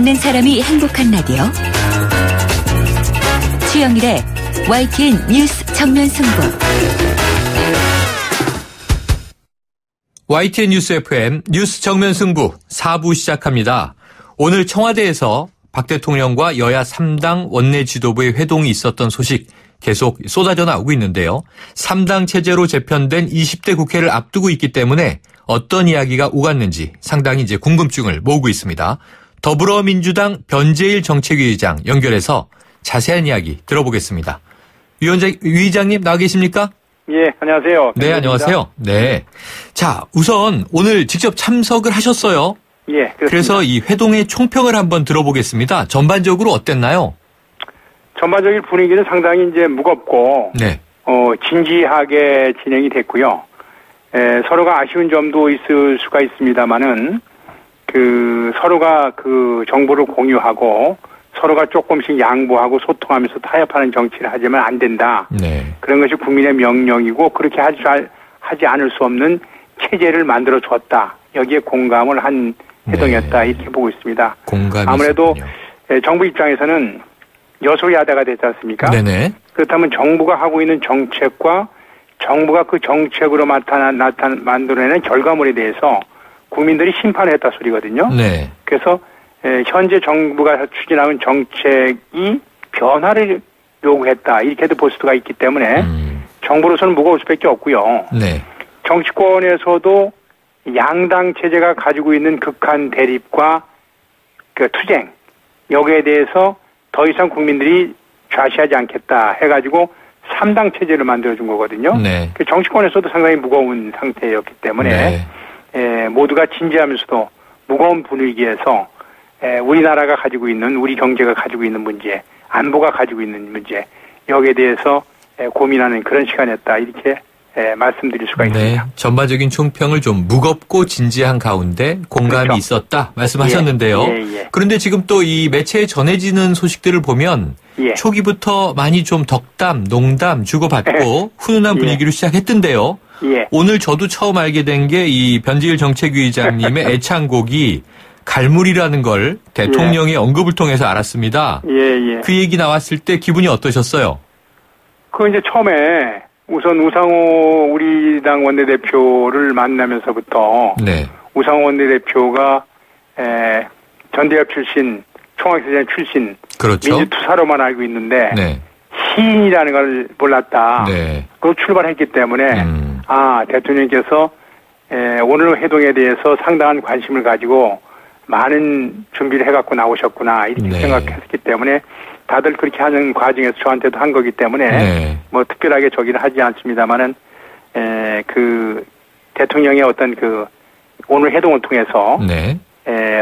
듣는 사람이 행복한 라디오. 최영일의 YTN 뉴스 정면 승부. YTN 뉴스 FM 뉴스 정면 승부 4부 시작합니다. 오늘 청와대에서 박 대통령과 여야 3당 원내 지도부의 회동이 있었던 소식 계속 쏟아져 나오고 있는데요. 3당 체제로 재편된 20대 국회를 앞두고 있기 때문에 어떤 이야기가 오갔는지 상당히 이제 궁금증을 모으고 있습니다. 더불어민주당 변재일 정책위의장 연결해서 자세한 이야기 들어보겠습니다. 위의장님 나와 계십니까? 예, 안녕하세요. 네, 안녕하세요. 네. 자, 우선 오늘 직접 참석을 하셨어요. 예, 그렇습니다. 그래서 이 회동의 총평을 한번 들어보겠습니다. 전반적으로 어땠나요? 전반적인 분위기는 상당히 이제 무겁고, 네. 진지하게 진행이 됐고요. 서로가 아쉬운 점도 있을 수가 있습니다만은, 서로가 정보를 공유하고, 서로가 조금씩 양보하고 소통하면서 타협하는 정치를 하지만 안 된다. 네. 그런 것이 국민의 명령이고, 그렇게 하지 않을 수 없는 체제를 만들어 줬다. 여기에 공감을 한 회동이었다. 네. 이렇게 보고 있습니다. 공감이 아무래도 있었군요. 정부 입장에서는 여소야대가 되지 않습니까? 네네. 그렇다면 정부가 하고 있는 정책과 정부가 그 정책으로 만들어내는 결과물에 대해서 국민들이 심판했다 소리거든요. 네. 그래서 현재 정부가 추진하는 정책이 변화를 요구했다. 이렇게도 볼 수가 있기 때문에 정부로서는 무거울 수밖에 없고요. 네. 정치권에서도 양당 체제가 가지고 있는 극한 대립과 투쟁 여기에 대해서 더 이상 국민들이 좌시하지 않겠다 해가지고 3당 체제를 만들어준 거거든요. 네. 정치권에서도 상당히 무거운 상태였기 때문에 모두가 진지하면서도 무거운 분위기에서 우리나라가 가지고 있는 우리 경제가 가지고 있는 문제, 안보가 가지고 있는 문제 여기에 대해서 고민하는 그런 시간이었다 이렇게 말씀드릴 수가 있습니다. 네, 전반적인 총평을 좀 무겁고 진지한 가운데 공감이 그렇죠. 있었다 말씀하셨는데요. 예. 그런데 지금 또 이 매체에 전해지는 소식들을 보면 초기부터 많이 좀 덕담, 농담 주고받고 훈훈한 분위기로 시작했던데요. 오늘 저도 처음 알게 된 게 이 변재일 정책위의장님의 애창곡이 갈무리라는 걸 대통령의 언급을 통해서 알았습니다. 그 얘기 나왔을 때 기분이 어떠셨어요? 이제 처음에 우선 우상호 우리 당 원내대표를 만나면서부터 우상호 원내대표가 전대협 출신, 총학생회장 출신, 그렇죠. 민주투사로만 알고 있는데 시인이라는 걸 몰랐다. 그로 출발했기 때문에 대통령께서 오늘 회동에 대해서 상당한 관심을 가지고 많은 준비를 해갖고 나오셨구나 이렇게 생각했기 때문에 다들 그렇게 하는 과정에서 저한테도 한 거기 때문에 뭐 특별하게 저기는 하지 않습니다만은 대통령의 어떤 오늘 회동을 통해서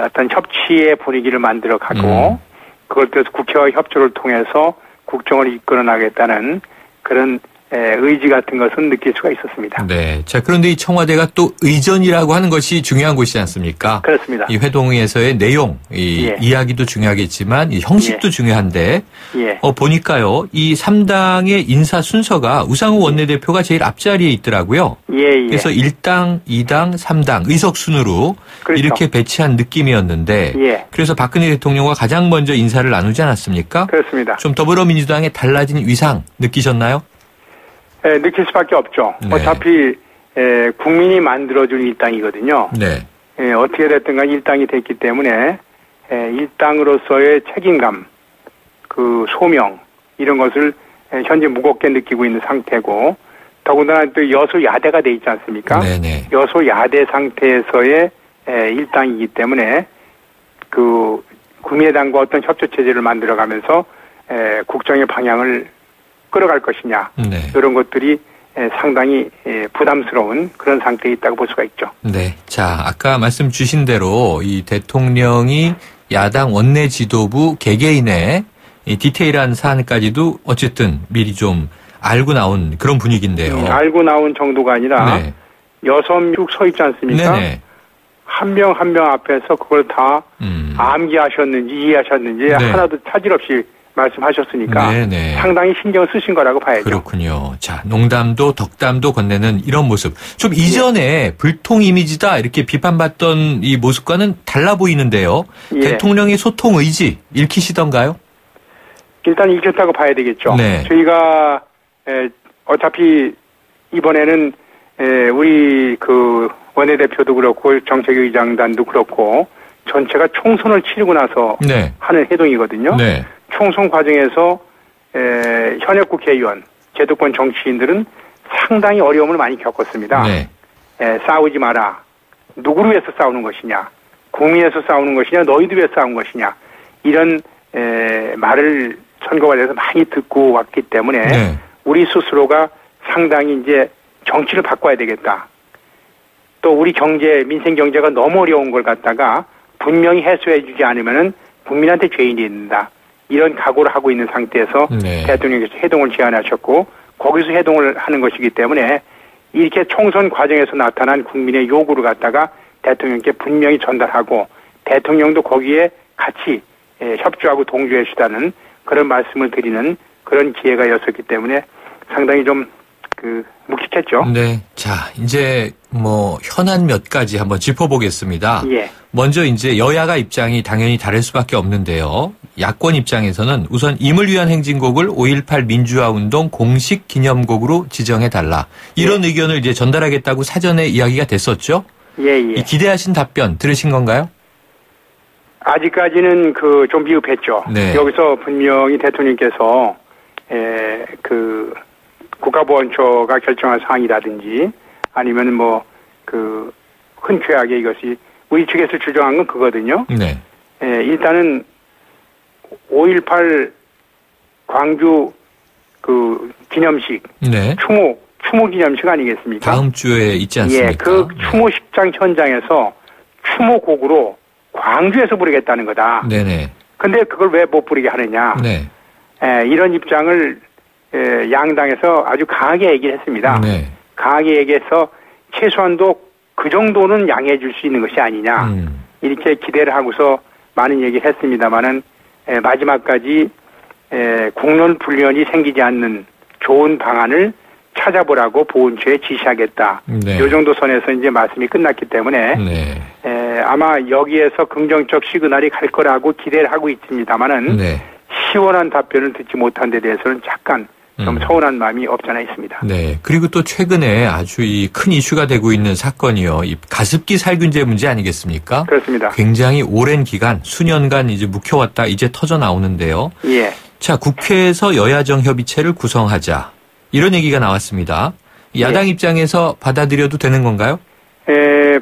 어떤 협치의 분위기를 만들어 가고 그걸 통해서 국회와 협조를 통해서 국정을 이끌어 나가겠다는 그런 의지 같은 것은 느낄 수가 있었습니다. 네. 자, 그런데 이 청와대가 또 의전이라고 하는 것이 중요한 곳이지 않습니까? 그렇습니다. 이 회동에서의 내용, 이야기도 중요하겠지만 이 형식도 중요한데 보니까요. 이 3당의 인사 순서가 우상호 원내대표가 제일 앞자리에 있더라고요. 그래서 1당, 2당, 3당 의석 순으로 이렇게 배치한 느낌이었는데 그래서 박근혜 대통령과 가장 먼저 인사를 나누지 않았습니까? 그렇습니다. 좀 더불어민주당의 달라진 위상 느끼셨나요? 느낄 수밖에 없죠. 어차피 국민이 만들어준 일당이거든요. 어떻게 됐든 간 일당이 됐기 때문에 일당으로서의 책임감, 소명 이런 것을 현재 무겁게 느끼고 있는 상태고 더군다나 또 여소야대가 돼 있지 않습니까? 여소야대 상태에서의 일당이기 때문에 국민의당과 어떤 협조 체제를 만들어가면서 국정의 방향을 끌어갈 것이냐 이런 것들이 상당히 부담스러운 그런 상태에 있다고 볼 수가 있죠. 네, 자 아까 말씀 주신 대로 이 대통령이 야당 원내 지도부 개개인의 이 디테일한 사안까지도 어쨌든 미리 좀 알고 나온 그런 분위기인데요. 알고 나온 정도가 아니라 6명 서 있지 않습니까? 한 명 한 명 앞에서 그걸 다 암기하셨는지 이해하셨는지 하나도 차질 없이 말씀하셨으니까 네네. 상당히 신경 쓰신 거라고 봐야죠. 그렇군요. 자, 농담도 덕담도 건네는 이런 모습. 좀 이전에 불통 이미지다 이렇게 비판받던 이 모습과는 달라 보이는데요. 대통령의 소통 의지 읽히시던가요? 일단 읽혔다고 봐야 되겠죠. 네. 저희가 어차피 이번에는 우리 그 원내대표도 그렇고 정책의장단도 그렇고 전체가 총선을 치르고 나서 네. 하는 해동이거든요. 네. 총선 과정에서 현역 국회의원, 제도권 정치인들은 상당히 어려움을 많이 겪었습니다. 네. 싸우지 마라. 누구를 위해서 싸우는 것이냐. 국민에서 싸우는 것이냐. 너희들 위해서 싸우는 것이냐. 이런 말을 선거관에서 많이 듣고 왔기 때문에 네. 우리 스스로가 상당히 이제 정치를 바꿔야 되겠다. 또 우리 경제, 민생 경제가 너무 어려운 걸 갖다가 분명히 해소해 주지 않으면은 국민한테 죄인이 있는다. 이런 각오를 하고 있는 상태에서 네. 대통령께서 해동을 제안하셨고 거기서 해동을 하는 것이기 때문에 이렇게 총선 과정에서 나타난 국민의 요구를 갖다가 대통령께 분명히 전달하고 대통령도 거기에 같이 협조하고 동조해 주다는 그런 말씀을 드리는 그런 기회가 였었기 때문에 상당히 좀 묵직했죠. 네. 자, 이제 현안 몇 가지 한번 짚어보겠습니다. 예. 먼저 이제 여야가 입장이 당연히 다를 수밖에 없는데요. 야권 입장에서는 우선 임을 위한 행진곡을 5.18 민주화운동 공식 기념곡으로 지정해달라. 이런 예. 의견을 이제 전달하겠다고 사전에 이야기가 됐었죠. 예. 이 기대하신 답변 들으신 건가요? 아직까지는 좀 미흡했죠. 네. 여기서 분명히 대통령께서 국가보안처가 결정한 사항이라든지 아니면 흔쾌하게 이것이 우리 측에서 주장한 건 그거거든요. 네. 일단은 5.18 광주 기념식, 네. 추모 기념식 아니겠습니까? 다음 주에 있지 않습니까? 예, 그 추모식장 현장에서 추모곡으로 광주에서 부르겠다는 거다. 네네. 근데 그걸 왜 못 부르게 하느냐? 네. 이런 입장을 양당에서 아주 강하게 얘기를 했습니다. 네. 강하게 얘기해서 최소한도 그 정도는 양해해 줄 수 있는 것이 아니냐. 이렇게 기대를 하고서 많은 얘기를 했습니다만은 마지막까지 국론 불련이 생기지 않는 좋은 방안을 찾아보라고 보훈처에 지시하겠다. 네. 이 정도 선에서 이제 말씀이 끝났기 때문에 네. 아마 여기에서 긍정적 시그널이 갈 거라고 기대를 하고 있습니다만은 네. 시원한 답변을 듣지 못한 데 대해서는 약간 좀 서운한 마음이 없잖아 있습니다. 네. 그리고 또 최근에 아주 큰 이슈가 되고 있는 사건이요. 이 가습기 살균제 문제 아니겠습니까? 그렇습니다. 굉장히 오랜 기간, 수년간 이제 묵혀왔다 이제 터져 나오는데요. 예. 자, 국회에서 여야정 협의체를 구성하자. 이런 얘기가 나왔습니다. 야당 예. 입장에서 받아들여도 되는 건가요?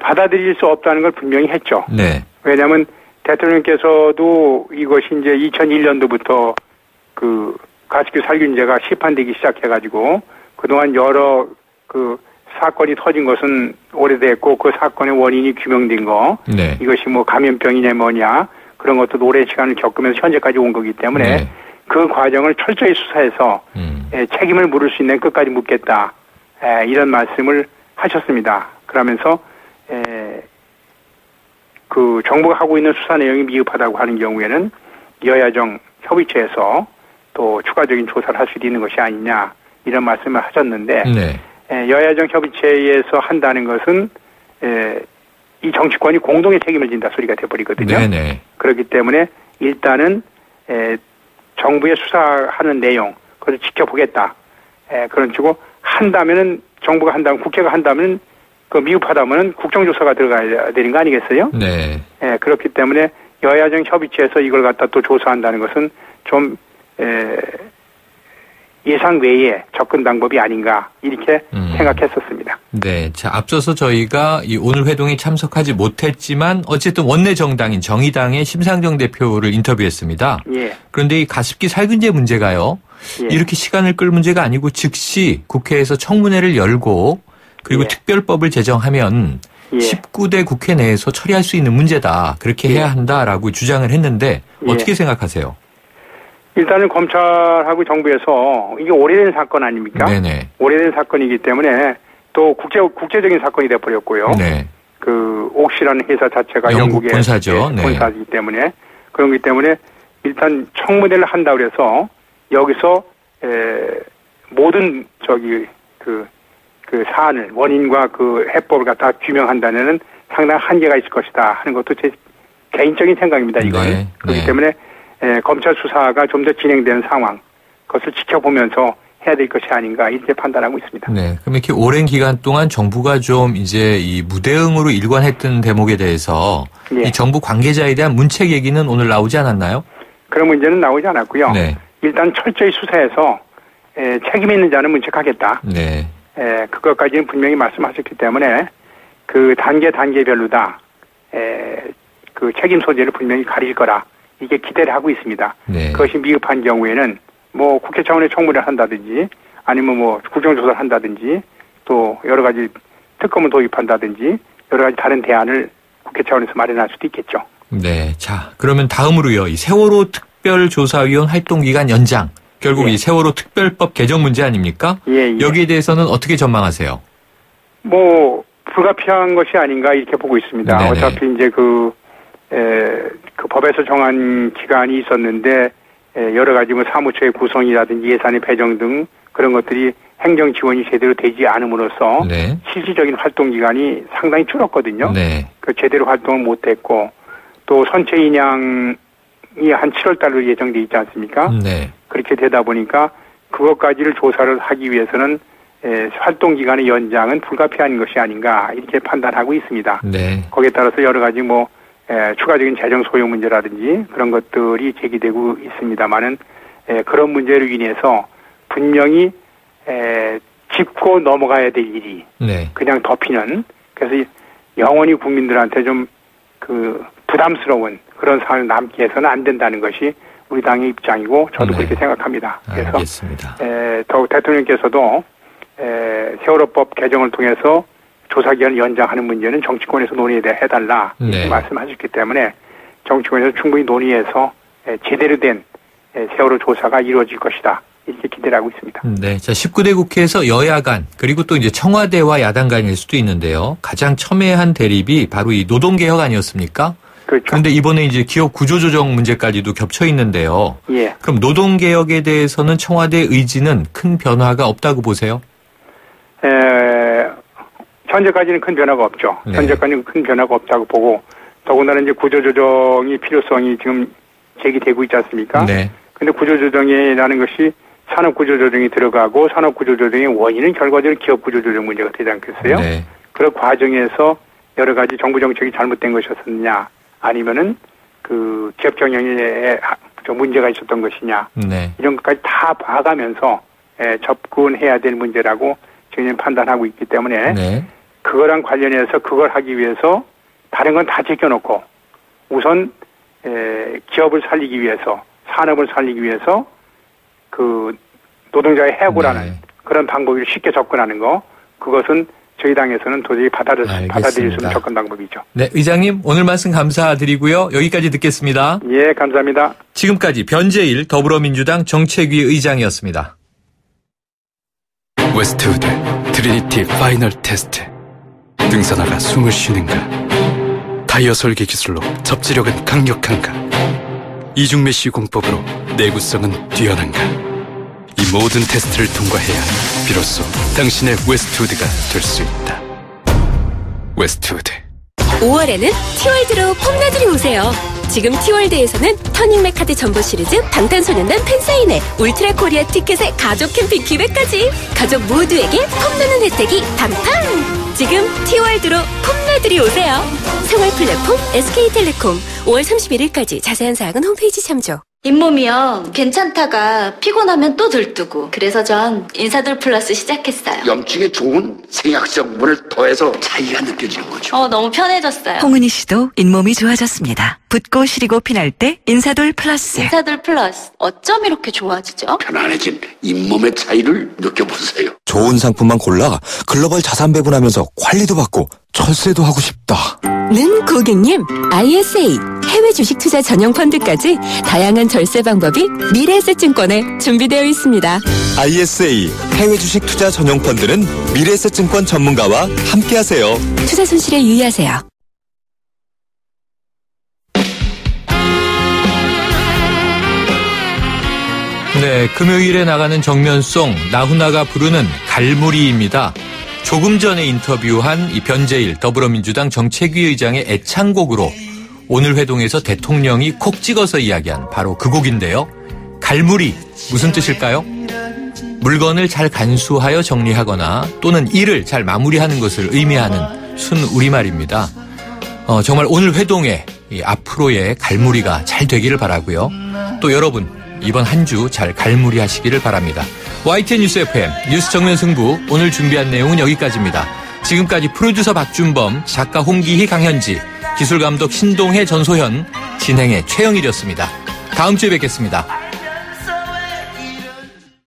받아들일 수 없다는 걸 분명히 했죠. 네. 왜냐하면 대통령께서도 이것이 이제 2001년도부터 가습기 살균제가 시판되기 시작해가지고 그동안 여러 사건이 터진 것은 오래됐고 그 사건의 원인이 규명된 거 네. 이것이 감염병이냐 뭐냐 그런 것도 오랜 시간을 겪으면서 현재까지 온 거기 때문에 네. 그 과정을 철저히 수사해서 책임을 물을 수 있는 끝까지 묻겠다 이런 말씀을 하셨습니다. 그러면서 정부가 하고 있는 수사 내용이 미흡하다고 하는 경우에는 여야정 협의체에서 또 추가적인 조사를 할 수 있는 것이 아니냐 이런 말씀을 하셨는데 네. 여야정 협의체에서 한다는 것은 이 정치권이 공동의 책임을 진다 소리가 돼버리거든요. 네네. 그렇기 때문에 일단은 정부의 수사하는 내용 그걸 지켜보겠다. 그런 식으로 한다면은 정부가 한다면 국회가 한다면 미흡하다면은 국정조사가 들어가야 되는 거 아니겠어요? 네. 그렇기 때문에 여야정 협의체에서 이걸 갖다 또 조사한다는 것은 좀 예상 외의 접근 방법이 아닌가 이렇게 생각했었습니다. 네, 자 앞서서 저희가 이 오늘 회동에 참석하지 못했지만 어쨌든 원내 정당인 정의당의 심상정 대표를 인터뷰했습니다. 예. 그런데 이 가습기 살균제 문제가요. 예. 이렇게 시간을 끌 문제가 아니고 즉시 국회에서 청문회를 열고 그리고 예. 특별법을 제정하면 예. 19대 국회 내에서 처리할 수 있는 문제다. 그렇게 예. 해야 한다라고 주장을 했는데 어떻게 예. 생각하세요? 일단은 검찰하고 정부에서 이게 오래된 사건 아닙니까? 네네. 오래된 사건이기 때문에 또 국제적인 사건이 돼버렸고요. 네. 옥시라는 회사 자체가 영국의 본사죠. 네. 본사이기 때문에 그렇기 때문에 일단 청문회를 한다고 그래서 여기서 모든 그 사안을 원인과 그 해법을 갖다 규명한다면은 상당한 한계가 있을 것이다 하는 것도 제 개인적인 생각입니다. 이건 네, 그렇기 때문에 검찰 수사가 좀 더 진행되는 상황 그것을 지켜보면서 해야 될 것이 아닌가 이렇게 판단하고 있습니다. 네, 그럼 이렇게 오랜 기간 동안 정부가 좀 이제 이 무대응으로 일관했던 대목에 대해서 예. 이 정부 관계자에 대한 문책 얘기는 오늘 나오지 않았나요? 그런 문제는 나오지 않았고요. 네. 일단 철저히 수사해서 책임 있는 자는 문책하겠다. 네. 그것까지는 분명히 말씀하셨기 때문에 그 단계별로 다 그 책임 소재를 분명히 가릴 거라 이게 기대를 하고 있습니다. 네. 그것이 미흡한 경우에는 뭐 국회 차원의 청문회를 한다든지 아니면 뭐 국정조사를 한다든지 또 여러 가지 특검을 도입한다든지 여러 가지 다른 대안을 국회 차원에서 마련할 수도 있겠죠. 네. 자, 그러면 다음으로요. 이 세월호 특별조사위원 활동기간 연장. 결국 예. 이 세월호 특별법 개정 문제 아닙니까? 예. 여기에 대해서는 어떻게 전망하세요? 뭐 불가피한 것이 아닌가 이렇게 보고 있습니다. 네네. 어차피 이제 그 법에서 정한 기간이 있었는데 여러 가지 뭐 사무처의 구성이라든지 예산의 배정 등 그런 것들이 행정 지원이 제대로 되지 않음으로써 네. 실질적인 활동 기간이 상당히 줄었거든요. 네. 그 제대로 활동을 못했고 또 선체 인양이 한 7월 달로 예정돼 있지 않습니까? 네. 그렇게 되다 보니까 그것까지를 조사를 하기 위해서는 활동 기간의 연장은 불가피한 것이 아닌가 이렇게 판단하고 있습니다. 네. 거기에 따라서 여러 가지 뭐 추가적인 재정 소요 문제라든지 그런 것들이 제기되고 있습니다만은 그런 문제로 인해서 분명히 짚고 넘어가야 될 일이 네. 그냥 덮이는 그래서 영원히 국민들한테 좀 그 부담스러운 그런 상황을 남게 해서는 안 된다는 것이 우리 당의 입장이고 저도 네. 그렇게 생각합니다. 그래서 알겠습니다. 더욱 대통령께서도 세월호법 개정을 통해서 조사기간을 연장하는 문제는 정치권에서 논의해달라 이렇게 네. 말씀하셨기 때문에 정치권에서 충분히 논의해서 제대로 된 세월호 조사가 이루어질 것이다 이렇게 기대를 하고 있습니다. 네. 자, 19대 국회에서 여야 간 그리고 또 이제 청와대와 야당 간일 수도 있는데요. 가장 첨예한 대립이 바로 이 노동개혁 아니었습니까? 그렇죠. 그런데 이번에 이제 기업 구조조정 문제까지도 겹쳐 있는데요. 예. 그럼 노동개혁에 대해서는 청와대 의지는 큰 변화가 없다고 보세요? 현재까지는 큰 변화가 없죠. 네. 현재까지는 큰 변화가 없다고 보고 더군다나 이제 구조조정이 필요성이 지금 제기되고 있지 않습니까? 네. 근데 구조조정이라는 것이 산업구조조정이 들어가고 산업구조조정의 원인은 결과적으로 기업구조조정 문제가 되지 않겠어요? 네. 그런 과정에서 여러 가지 정부 정책이 잘못된 것이었느냐 아니면은 그 기업 경영에 문제가 있었던 것이냐 네. 이런 것까지 다 봐가면서 접근해야 될 문제라고 저희는 판단하고 있기 때문에 네. 그거랑 관련해서 그걸 하기 위해서 다른 건 다 제껴놓고 우선 기업을 살리기 위해서 산업을 살리기 위해서 그 노동자의 해고라는 네. 그런 방법을 쉽게 접근하는 거 그것은 저희 당에서는 도저히 받아들일 수 없는 접근 방법이죠. 네, 의장님 오늘 말씀 감사드리고요. 여기까지 듣겠습니다. 예, 감사합니다. 지금까지 변재일 더불어민주당 정책위 의장이었습니다. 웨스트우드 트리니티 파이널 테스트. 등산화가 숨을 쉬는가? 타이어 설계 기술로 접지력은 강력한가? 이중메쉬 공법으로 내구성은 뛰어난가? 이 모든 테스트를 통과해야 비로소 당신의 웨스트우드가 될 수 있다. 웨스트우드. 5월에는 티월드로 폼나들이 오세요. 지금 티월드에서는 터닝맥 카드 점보 시리즈, 방탄소년단 팬사인회, 울트라 코리아 티켓의 가족 캠핑 기획까지 가족 모두에게 폼나는 혜택이 팡팡! 지금 티월드로 폼나들이 오세요. 생활 플랫폼 SK텔레콤 5월 31일까지 자세한 사항은 홈페이지 참조. 잇몸이요. 괜찮다가 피곤하면 또 들뜨고 그래서 전 인사돌 플러스 시작했어요. 염증에 좋은 생약성분을 더해서 차이가 느껴지는 거죠. 너무 편해졌어요. 홍은희 씨도 잇몸이 좋아졌습니다. 붓고 시리고 피날 때 인사돌 플러스. 인사돌 플러스. 어쩜 이렇게 좋아지죠? 편안해진 잇몸의 차이를 느껴보세요. 좋은 상품만 골라 글로벌 자산 배분하면서 관리도 받고 철세도 하고 싶다. 는 고객님, ISA 해외 주식 투자 전용 펀드까지 다양한 절세 방법이 미래에셋증권에 준비되어 있습니다. ISA 해외 주식 투자 전용 펀드는 미래에셋증권 전문가와 함께하세요. 투자 손실에 유의하세요. 네, 금요일에 나가는 정면송 나훈아가 부르는 갈무리입니다. 조금 전에 인터뷰한 이 변재일 더불어민주당 정책위 의장의 애창곡으로 오늘 회동에서 대통령이 콕 찍어서 이야기한 바로 그 곡인데요. 갈무리, 무슨 뜻일까요? 물건을 잘 간수하여 정리하거나 또는 일을 잘 마무리하는 것을 의미하는 순 우리말입니다. 정말 오늘 회동에 앞으로의 갈무리가 잘 되기를 바라고요. 또 여러분 이번 한 주 잘 갈무리하시기를 바랍니다. YTN 뉴스 FM 뉴스 정면 승부 오늘 준비한 내용은 여기까지입니다. 지금까지 프로듀서 박준범, 작가 홍기희, 강현지, 기술감독 신동혜, 전소현, 진행의 최영일이었습니다. 다음 주에 뵙겠습니다.